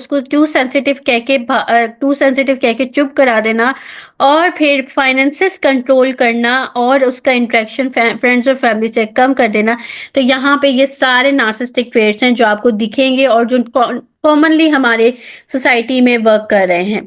उसको to sensitive कह के चुप करा देना, और फिर फाइनेंसेस कंट्रोल करना और उसका इंटरेक्शन फ्रेंड्स और फैमिली से कम कर देना। तो यहाँ पे ये सारे नार्सिसिस्टिक ट्रेट्स हैं जो आपको दिखेंगे और जो कॉमनली हमारे सोसाइटी में वर्क कर रहे हैं।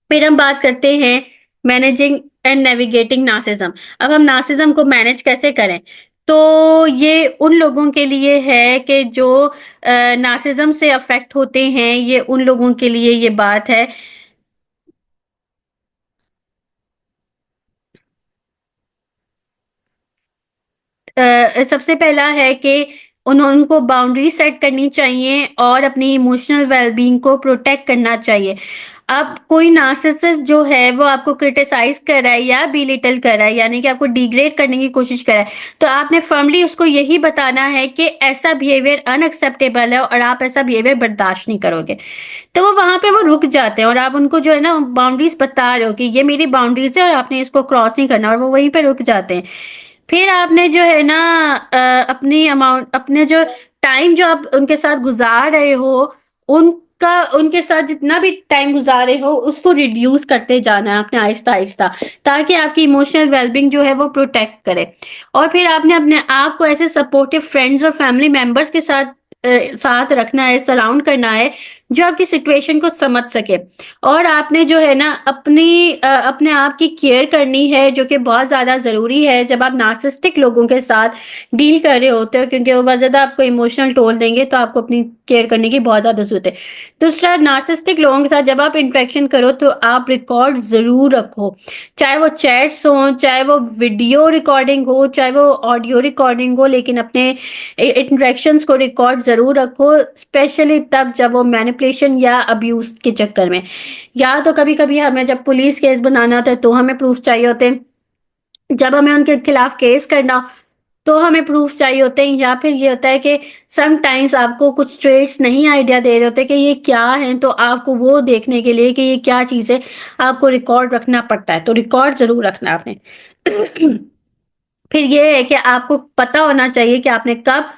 फिर हम बात करते हैं मैनेजिंग एंड नेविगेटिंग नार्सिज्म। अब हम नार्सिज्म को मैनेज कैसे करें? तो ये उन लोगों के लिए है कि जो नार्सिज्म से अफेक्ट होते हैं, ये उन लोगों के लिए ये बात है। सबसे पहला है कि उनको बाउंड्री सेट करनी चाहिए और अपनी इमोशनल वेलबींग को प्रोटेक्ट करना चाहिए। अब कोई नार्सिसिस्ट जो है वो आपको क्रिटिसाइज कर रहा है या बिलिटल कर रहा है, यानी कि आपको डिग्रेड करने की कोशिश कर रहा है, तो आपने फर्मली उसको यही बताना है कि ऐसा बिहेवियर अनएक्सेप्टेबल है और आप ऐसा बिहेवियर बर्दाश्त नहीं करोगे। तो वो वहां पे वो रुक जाते हैं और आप उनको जो है ना बाउंड्रीज बता रहे हो कि ये मेरी बाउंड्रीज है और आपने इसको क्रॉस नहीं करना, और वो वहीं पे रुक जाते हैं। फिर आपने जो है ना अपने जो टाइम जो आप उनके साथ गुजार रहे हो, उनके साथ जितना भी टाइम गुजार रहे हो उसको रिड्यूस करते जाना है आपने आहिस्ता आहिस्ता, ताकि आपकी इमोशनल वेलबिंग जो है वो प्रोटेक्ट करे। और फिर आपने अपने आप को ऐसे सपोर्टिव फ्रेंड्स और फैमिली मेंबर्स के साथ रखना है, सराउंड करना है, जो आपकी सिचुएशन को समझ सके। और आपने जो है ना अपने आप की केयर करनी है, जो कि बहुत ज़्यादा ज़रूरी है जब आप नार्सिसिस्टिक लोगों के साथ डील कर रहे होते हो, क्योंकि वो बहुत ज़्यादा आपको इमोशनल टोल देंगे, तो आपको अपनी केयर करने की बहुत ज़्यादा ज़रूरत है। दूसरा, नार्सिसिस्टिक लोगों के साथ जब आप इंटरेक्शन करो तो आप रिकॉर्ड ज़रूर रखो, चाहे वो चैट्स हों, चाहे वो वीडियो रिकॉर्डिंग हो, चाहे वो ऑडियो रिकॉर्डिंग हो, लेकिन अपने इंटरेक्शंस को रिकॉर्ड ज़रूर रखो, स्पेशली तब जब वो मैनिपुलेशन या अब्यूज के चक्कर में। या तो कभी कभी हमें जब पुलिस केस बनाना होता है तो हमें प्रूफ चाहिए होते हैं, जब हमें उनके खिलाफ केस करना तो हमें प्रूफ चाहिए होते हैं, या फिर ये होता है कि समटाइम्स आपको कुछ ट्रेड्स नहीं आइडिया दे रहे होते कि ये क्या है, तो आपको वो देखने के लिए कि ये क्या चीज़ है आपको रिकॉर्ड रखना पड़ता है, तो रिकॉर्ड जरूर रखना आपने। फिर ये है कि आपको पता होना चाहिए कि आपने कब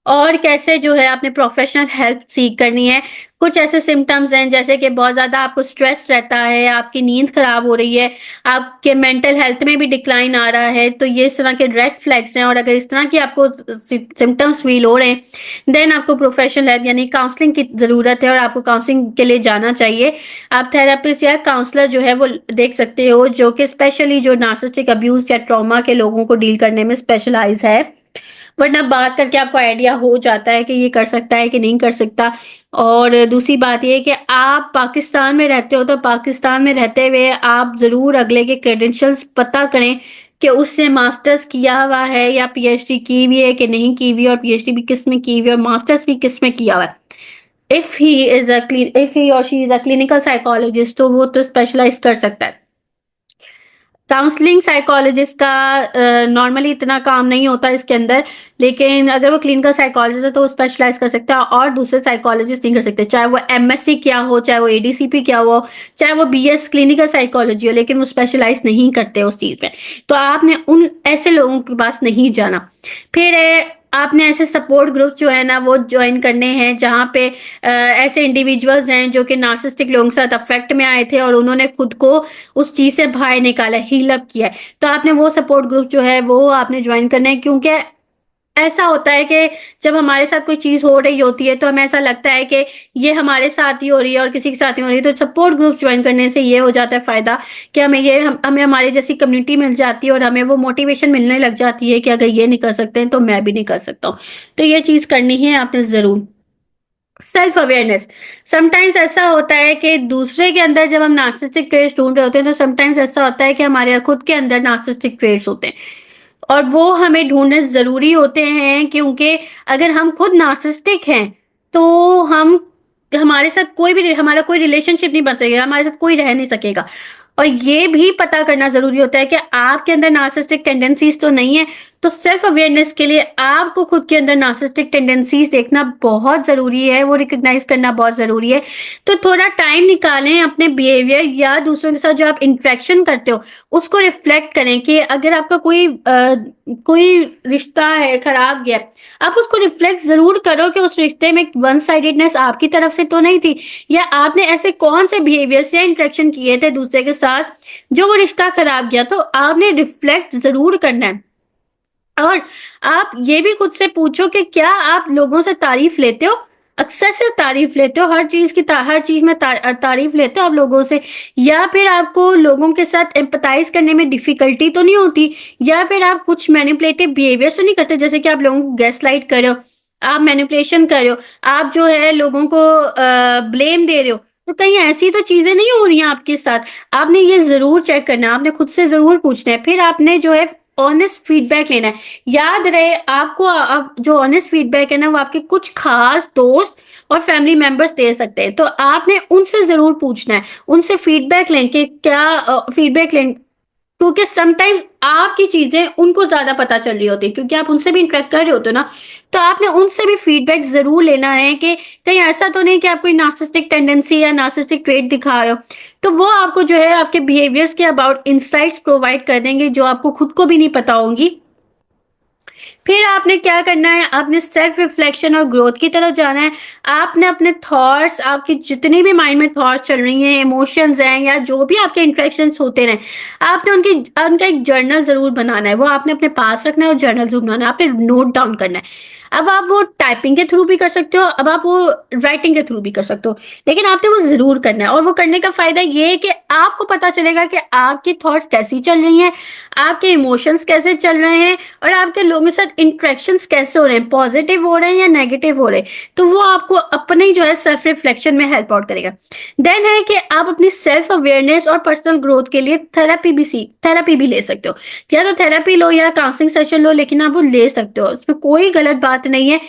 और कैसे जो है आपने प्रोफेशनल हेल्प सीख करनी है। कुछ ऐसे सिम्टम्स हैं जैसे कि बहुत ज़्यादा आपको स्ट्रेस रहता है, आपकी नींद खराब हो रही है, आपके मेंटल हेल्थ में भी डिक्लाइन आ रहा है, तो ये इस तरह के रेड फ्लैग्स हैं। और अगर इस तरह की आपको सिम्टम्स फील हो रहे हैं, देन आपको प्रोफेशनल हेल्प यानी काउंसलिंग की ज़रूरत है और आपको काउंसलिंग के लिए जाना चाहिए। आप थेरेपिस्ट या काउंसलर जो है वो देख सकते हो, जो कि स्पेशली जो नार्सिसिस्टिक अब्यूज या ट्रॉमा के लोगों को डील करने में स्पेशलाइज है, वरना बात करके आपको आइडिया हो जाता है कि ये कर सकता है कि नहीं कर सकता। और दूसरी बात ये है कि आप पाकिस्तान में रहते हो, तो पाकिस्तान में रहते हुए आप ज़रूर अगले के क्रेडेंशियल्स पता करें कि उससे मास्टर्स किया हुआ है या पीएचडी की हुई है कि नहीं की हुई, और पीएचडी भी किस में की हुई है और मास्टर्स भी किस में किया हुआ है। इफ ही और she is a clinical psychologist, तो वो तो स्पेशलाइज कर सकता है। काउंसलिंग साइकोलॉजिस्ट का नॉर्मली इतना काम नहीं होता इसके अंदर, लेकिन अगर वो क्लिनिकल साइकोलॉजिस्ट है तो वो स्पेशलाइज कर सकता है और दूसरे साइकोलॉजिस्ट नहीं कर सकते, चाहे वो एमएससी क्या हो, चाहे वो एडीसीपी क्या हो, चाहे वो बीएस क्लिनिकल साइकोलॉजी हो, लेकिन वो स्पेशलाइज नहीं करते उस चीज़ में। तो आपने उन ऐसे लोगों के पास नहीं जाना। फिर आपने ऐसे सपोर्ट ग्रुप जो है ना वो ज्वाइन करने हैं, जहाँ पे ऐसे इंडिविजुअल्स हैं जो कि नार्सिसिस्टिक लोगों के साथ अफेक्ट में आए थे और उन्होंने खुद को उस चीज़ से बाहर निकाला, हील अप किया है। तो आपने वो सपोर्ट ग्रुप जो है वो आपने ज्वाइन करना है, क्योंकि ऐसा होता है कि जब हमारे साथ कोई चीज़ हो रही होती है तो हमें ऐसा लगता है कि ये हमारे साथ ही हो रही है और किसी के साथ नहीं हो रही है, तो सपोर्ट ग्रुप ज्वाइन करने से ये हो जाता है फ़ायदा कि हमें हमारी जैसी कम्युनिटी मिल जाती है और हमें वो मोटिवेशन मिलने लग जाती है कि अगर ये नहीं कर सकते हैं तो मैं भी नहीं कर सकता हूँ। तो ये चीज़ करनी है आपने ज़रूर। Self awareness. समटाइम्स ऐसा होता है कि दूसरे के अंदर जब हम नार्सिसिस्टिक ट्रेट्स ढूंढ रहे होते हैं, तो समटाइम्स ऐसा होता है कि हमारे खुद के अंदर नार्सिसिस्टिक ट्रेट्स होते हैं और वो हमें ढूंढने ज़रूरी होते हैं, क्योंकि अगर हम खुद नार्सिसिस्टिक हैं तो हम हमारे साथ हमारा कोई रिलेशनशिप नहीं बन सकेगा, हमारे साथ कोई रह नहीं सकेगा। और ये भी पता करना ज़रूरी होता है कि आपके अंदर नार्सिसिस्टिक टेंडेंसीज तो नहीं है, तो सेल्फ अवेयरनेस के लिए आपको खुद के अंदर नार्सिसिस्टिक टेंडेंसीज देखना बहुत ज़रूरी है, वो रिकॉग्नाइज करना बहुत ज़रूरी है। तो थोड़ा टाइम निकालें अपने बिहेवियर या दूसरों के साथ जो आप इंटरेक्शन करते हो उसको रिफ्लेक्ट करें कि अगर आपका कोई रिश्ता है खराब गया, आप उसको रिफ्लेक्ट ज़रूर करो कि उस रिश्ते में वन साइडेडनेस आपकी तरफ से तो नहीं थी, या आपने ऐसे कौन से बिहेवियर्स या इंटरेक्शन किए थे दूसरे के साथ जो वो रिश्ता खराब गया। तो आपने रिफ्लेक्ट ज़रूर करना है। और आप ये भी खुद से पूछो कि क्या आप लोगों से तारीफ लेते हो? एक्सेसिव तारीफ लेते हो, हर चीज़ में तारीफ लेते हो आप लोगों से, या फिर आपको लोगों के साथ एम्पैथाइज़ करने में डिफ़िकल्टी तो नहीं होती, या फिर आप कुछ मैनिपुलेटिव बिहेवियर्स तो नहीं करते, जैसे कि आप लोगों को गैसलाइट कर रहे हो, आप मैनिपुलेशन कर रहे हो, आप जो है लोगों को ब्लेम दे रहे हो। तो कहीं ऐसी तो चीज़ें नहीं हो रही हैं आपके साथ? आपने ये ज़रूर चेक करना है, आपने खुद से ज़रूर पूछना है, फिर आपने जो है ऑनेस्ट फीडबैक लेना है। याद रहे आपको जो ऑनेस्ट फीडबैक है ना वो आपके कुछ खास दोस्त और फैमिली मेंबर्स दे सकते हैं, तो आपने उनसे ज़रूर पूछना है, उनसे फीडबैक लें कि क्या फीडबैक लें, क्योंकि समटाइम्स आपकी चीज़ें उनको ज़्यादा पता चल रही होती है, क्योंकि आप उनसे भी इंटरेक्ट कर रहे होते हो ना, तो आपने उनसे भी फीडबैक ज़रूर लेना है कि कहीं ऐसा तो नहीं कि आप कोई नार्सिसिस्टिक टेंडेंसी या नार्सिसिस्टिक ट्रेट दिखा रहे हो। तो वो आपको जो है आपके बिहेवियर्स के अबाउट इनसाइट्स प्रोवाइड कर देंगे जो आपको खुद को भी नहीं पता होंगी। फिर आपने क्या करना है, आपने सेल्फ रिफ्लेक्शन और ग्रोथ की तरफ जाना है। आपने अपने थॉट्स, आपकी जितनी भी माइंड में थॉट्स चल रही हैं, इमोशंस हैं या जो भी आपके इंटरेक्शंस होते रहे, आपने उनका एक जर्नल ज़रूर बनाना है। वो आपने अपने पास रखना है और जर्नल ज़रूर बनाना है, आपने नोट डाउन करना है। अब आप वो टाइपिंग के थ्रू भी कर सकते हो, अब आप वो राइटिंग के थ्रू भी कर सकते हो, लेकिन आपने वो ज़रूर करना है। और वो करने का फ़ायदा ये है कि आपको पता चलेगा कि आपकी थॉट्स कैसी चल रही हैं, आपके इमोशंस कैसे चल रहे हैं और आपके लोगों के साथ इंटरेक्शंस कैसे हो रहे हैं, पॉजिटिव हो रहे हैं या नेगेटिव हो रहे हैं। तो वो आपको अपने ही जो है सेल्फ रिफ्लेक्शन में हेल्प आउट करेगा। देन है कि आप अपनी सेल्फ अवेयरनेस और पर्सनल ग्रोथ के लिए थेरेपी भी ले सकते हो। या तो थेरेपी लो या काउंसलिंग सेशन लो, लेकिन आप वो ले सकते हो, उसमें कोई गलत बात नहीं है।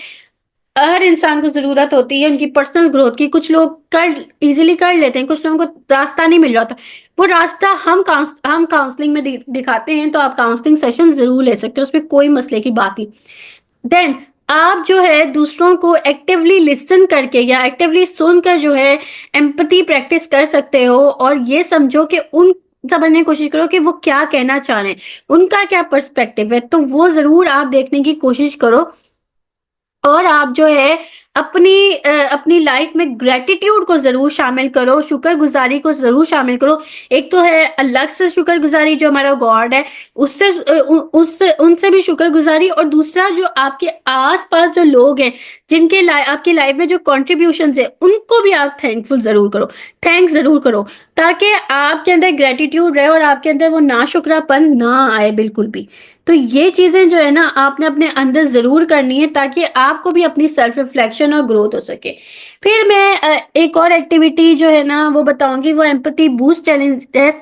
हर इंसान को ज़रूरत होती है उनकी पर्सनल ग्रोथ की। कुछ लोग इजीली कर लेते हैं, कुछ लोगों को रास्ता नहीं मिल रहा होता। वो रास्ता हम काउंसलिंग में दिखाते हैं, तो आप काउंसलिंग सेशन ज़रूर ले सकते हो, उसमें कोई मसले की बात नहीं। देन आप जो है दूसरों को एक्टिवली लिसन करके या एक्टिवली सुनकर जो है एम्पैथी प्रैक्टिस कर सकते हो, और ये समझो कि उन समझने की कोशिश करो कि वो क्या कहना चाह रहे हैं, उनका क्या पर्सपेक्टिव है, तो वो ज़रूर आप देखने की कोशिश करो। और आप जो है अपनी लाइफ में ग्रैटिट्यूड को ज़रूर शामिल करो, शुक्रगुज़ारी को ज़रूर शामिल करो। एक तो है अल्लाह से शुक्रगुज़ारी जो हमारा गॉड है, उससे उनसे भी शुक्रगुज़ारी, और दूसरा जो आपके आस-पास जो लोग हैं, जिनके आपकी लाइफ में जो कॉन्ट्रिब्यूशंस है, उनको भी आप थैंकफुल ज़रूर करो, थैंक्स ज़रूर करो, ताकि आपके अंदर ग्रैटिट्यूड रहे और आपके अंदर वो नाशुक्रापन ना आए बिल्कुल भी। तो ये चीज़ें जो है ना आपने अपने अंदर ज़रूर करनी है, ताकि आपको भी अपनी सेल्फ रिफ्लेक्शन और ग्रोथ हो सके। फिर मैं एक और एक्टिविटी जो है ना वो बताऊँगी, वो एम्पैथी बूस्ट चैलेंज है।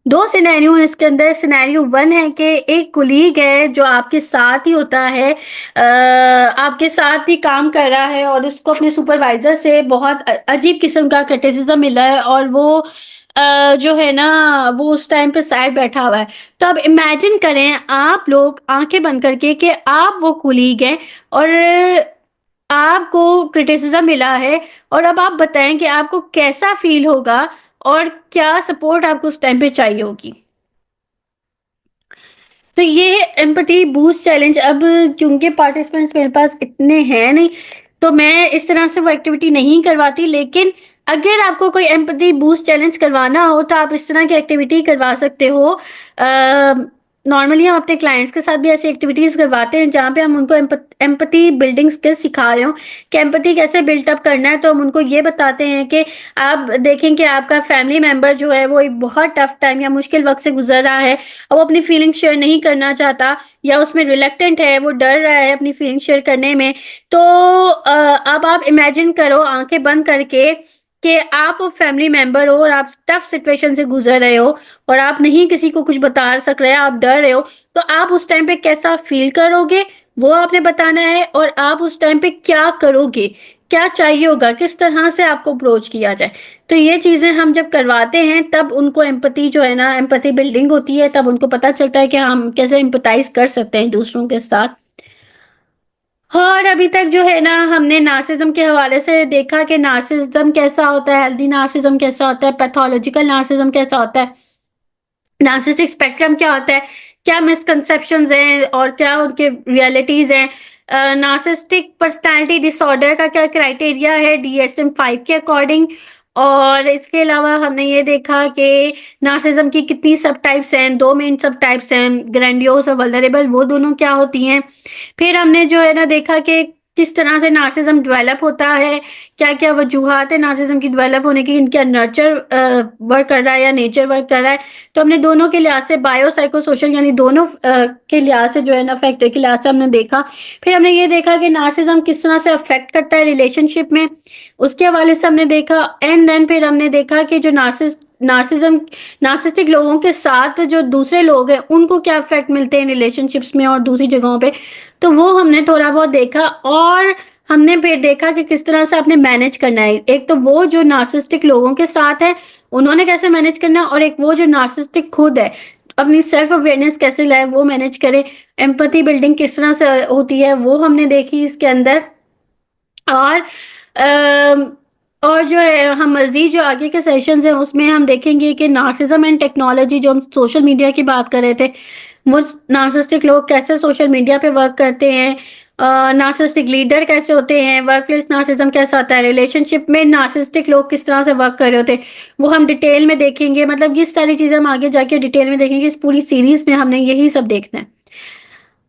2 सिनेरियो इसके अंदर। सिनेरियो 1 है कि एक कोलीग है जो आपके साथ ही होता है, आपके साथ ही काम कर रहा है, और उसको अपने सुपरवाइज़र से बहुत अजीब किस्म का क्रिटिसिज़्म मिला है, और वो जो है ना वो उस टाइम पे सैड बैठा हुआ है। तो अब इमेजिन करें आप लोग आँखें बंद करके कि आप वो कोलीग हैं और आपको क्रिटिसिज्म मिला है, और अब आप बताएं कि आपको कैसा फील होगा और क्या सपोर्ट आपको उस टाइम पे चाहिए होगी। तो ये एम्पैथी बूस्ट चैलेंज, अब क्योंकि पार्टिसिपेंट्स मेरे पास इतने हैं नहीं, तो मैं इस तरह से वो एक्टिविटी नहीं करवाती, लेकिन अगर आपको कोई एम्पैथी बूस्ट चैलेंज करवाना हो तो आप इस तरह की एक्टिविटी करवा सकते हो। नॉर्मली हम अपने क्लाइंट्स के साथ भी ऐसी एक्टिविटीज़ करवाते हैं जहाँ पे हम उनको एम्पैथी बिल्डिंग स्किल्स सिखा रहे हो कि एम्पैथी कैसे बिल्टअप करना है। तो हम उनको ये बताते हैं कि आप देखें कि आपका फैमिली मेम्बर जो है वो एक बहुत टफ टाइम या मुश्किल वक्त से गुजर रहा है, और वो अपनी फीलिंग शेयर नहीं करना चाहता, या उसमें रिलेक्टेंट है, वो डर रहा है अपनी फीलिंग शेयर करने में। तो अब आप इमेजिन करो आंखें बंद करके कि आप वो फैमिली मेंबर हो और आप टफ सिचुएशन से गुजर रहे हो, और आप नहीं किसी को कुछ बता सक रहे, आप डर रहे हो, तो आप उस टाइम पे कैसा फील करोगे वो आपने बताना है, और आप उस टाइम पे क्या करोगे, क्या चाहिए होगा, किस तरह से आपको अप्रोच किया जाए। तो ये चीजें हम जब करवाते हैं तब उनको एम्पैथी जो है ना, एम्पैथी बिल्डिंग होती है, तब उनको पता चलता है कि हम कैसे एम्पैथाइज कर सकते हैं दूसरों के साथ। और अभी तक जो है ना, हमने नार्सिज्म के हवाले से देखा कि नार्सिज्म कैसा होता है, हेल्दी नार्सिज्म कैसा होता है, पैथोलॉजिकल नार्सिज्म कैसा होता है, नार्सिसिस्टिक स्पेक्ट्रम क्या होता है, क्या मिसकंसेप्शंस हैं और क्या उनके रियलिटीज हैं, नार्सिसिस्टिक पर्सनालिटी डिसऑर्डर का क्या क्राइटेरिया है DSM-5 के अकॉर्डिंग। और इसके अलावा हमने ये देखा कि नार्सिज्म की कितनी सब टाइप्स हैं, दो मेन सब टाइप्स हैं, ग्रैंडियोस और वल्नरेबल, वो दोनों क्या होती हैं। फिर हमने जो है ना देखा कि किस तरह से नार्सिज्म डेवलप होता है, क्या क्या वजूहात है नार्सिज्म की डेवलप होने की, इनका नर्चर वर्क कर रहा है या नेचर वर्क कर रहा है। तो हमने दोनों के लिहाज से, बायो साइको सोशल, यानी दोनों के लिहाज से जो है ना, फैक्टर के लिहाज से हमने देखा। फिर हमने ये देखा कि नार्सिज्म किस तरह से अफेक्ट करता है रिलेशनशिप में, उसके हवाले से हमने देखा। एंड देन फिर हमने देखा कि जो नार्सिज्म नार्सिस्टिक लोगों के साथ जो दूसरे लोग हैं उनको क्या इफेक्ट मिलते हैं रिलेशनशिप्स में और दूसरी जगहों पे। तो वो हमने थोड़ा बहुत देखा। और हमने फिर देखा कि किस तरह से आपने मैनेज करना है, एक तो वो जो नार्सिस्टिक लोगों के साथ है उन्होंने कैसे मैनेज करना है, और एक वो जो नार्सिस्टिक खुद है अपनी सेल्फ अवेयरनेस कैसे लाए, वो मैनेज करे। एम्पैथी बिल्डिंग किस तरह से होती है वो हमने देखी इसके अंदर। और अम, और जो है हम मज़ीद जो आगे के सेशंस हैं उसमें हम देखेंगे कि नार्सिज्म एंड टेक्नोलॉजी, जो हम सोशल मीडिया की बात कर रहे थे, वो नार्सिस्टिक लोग कैसे सोशल मीडिया पे वर्क करते हैं, नार्सिस्टिक लीडर कैसे होते हैं, वर्क प्लेस नार्सिज्म कैसा होता है, रिलेशनशिप में नार्सिस्टिक लोग किस तरह से वर्क कर रहे होते हैं, वो हम डिटेल में देखेंगे। मतलब ये सारी चीज़ें हम आगे जाके डिटेल में देखेंगे। इस पूरी सीरीज में हमने यही सब देखना है।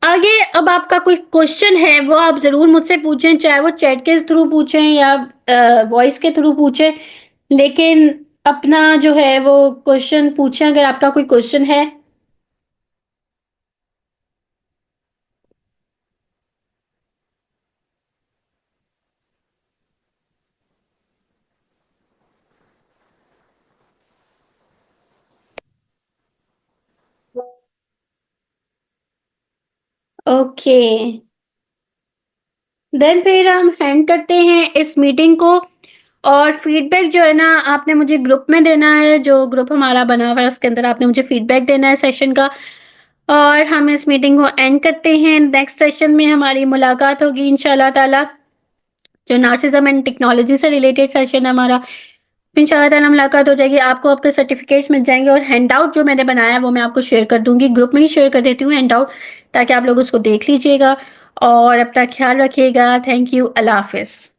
आगे अब आपका कोई क्वेश्चन है वो आप ज़रूर मुझसे पूछें, चाहे वो चैट के थ्रू पूछें या वॉइस के थ्रू पूछें, लेकिन अपना जो है वो क्वेश्चन पूछें अगर आपका कोई क्वेश्चन है। ओके, देन फिर हम हैंड करते हैं इस मीटिंग को। और फीडबैक जो है ना, आपने मुझे ग्रुप में देना है, जो ग्रुप हमारा बना हुआ है उसके अंदर आपने मुझे फीडबैक देना है सेशन का। और हम इस मीटिंग को एंड करते हैं। नेक्स्ट सेशन में हमारी मुलाकात होगी इंशाल्लाह ताला, जो नार्सिज्म एंड टेक्नोलॉजी से रिलेटेड सेशन है हमारा। इंशाल्लाह ताला मुलाकात हो जाएगी, आपको आपके सर्टिफिकेट्स मिल जाएंगे। और हैंड आउट जो मैंने बनाया है वो मैं आपको शेयर कर दूंगी, ग्रुप में ही शेयर कर देती हूँ हैंड आउट, ताकि आप लोग उसको देख लीजिएगा। और अपना ख्याल रखिएगा। थैंक यू, अल्लाह हाफिज़।